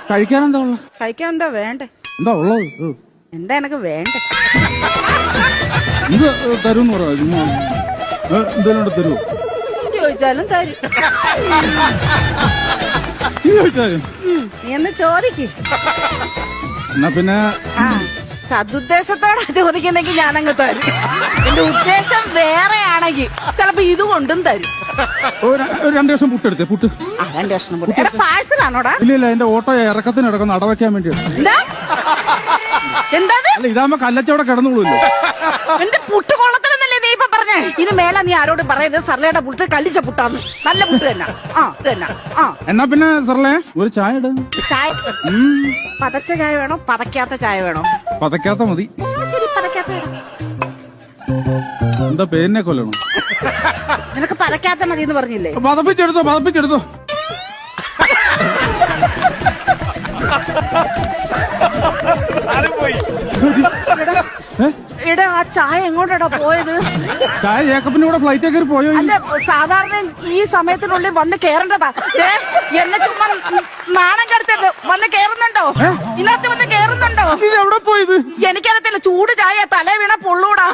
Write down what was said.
കഴിക്കാൻ എന്താ ഉള്ളത്? കഴിക്കാൻ എന്താ വേണ്ടേ? എന്താ ഉള്ളത്? എന്താ എനക്ക് വേണ്ടേ? ഇത് തരുമെന്ന് പറയാ. എന്തേലും തരുമോ? ചോദിച്ചാലും തരും. ചോദിച്ചാലും നീ എന്ന് ചോദിക്ക്. എന്നാ പിന്നെ സതുദ്ദേശത്തോടെ ചോദിക്കുന്നെങ്കിൽ ഞാനങ്ങ് തരും. എന്റെ ഉദ്ദേശം വേറെ ആണെങ്കിൽ ചിലപ്പോ ഇത് കൊണ്ടും തരും. ഒരു 2 കഷ്ണം പുട്ടെടുത്തേ. പുട്ട് 2 കഷ്ണം പുട്ട്. പാഴ്സലാണോടാ? ഇല്ല എന്റെ ഓട്ടോ ഇറക്കത്തിന് ഇടക്കുന്ന അടവയ്ക്കാൻ വേണ്ടിയാണ്. എന്താ അല്ല ഇതാകുമ്പോ കല്ലച്ചവിടെ കിടന്നുള്ളൂല്ലോ. എന്റെ പുട്ട് കൊള്ളത്തിലെന്നല്ലേ നീ ഇപ്പൊ പറഞ്ഞേ? ഇനി മേലെ നീ ആരോട് പറയരുത് സർലയുടെ പുട്ട് കല്ലിച്ച പുട്ടാന്ന്. നല്ല പുട്ട് തന്നെ. എന്നാ പിന്നെ സർലേ ഒരു ചായ ഇട. ചായ പതച്ച ചായ വേണോ പതക്കാത്ത ചായ വേണോ? പതക്കാത്ത മതി. ശരി പതക്കാത്ത. എന്താ പേരിനെ കൊല്ലണം? നിനക്ക് പതക്കാത്ത മതി എന്ന് പറഞ്ഞില്ലേ? പതപ്പിച്ചെടുത്തോ. എടാ ആ ചായ എങ്ങോട്ടാ പോയത്? ചായ ജേക്കബിന്റെ കൂടെ ഫ്ലൈറ്റ് കയറി പോയോ? അല്ല സാധാരണ ഈ സമയത്തിനുള്ളിൽ വന്ന് കേറേണ്ടതാ. എന്നെ ചുമ്മാ നാണം കെടുത്തത്. വന്ന് കേറുന്നുണ്ടോ? ഇതിനകത്ത് വന്ന് കേറുന്നുണ്ടോ? എവിടെ പോയത്? എനിക്കറിയത്തില്ല. ചൂട് ചായ തലേ വീണ പൊള്ളൂടാ.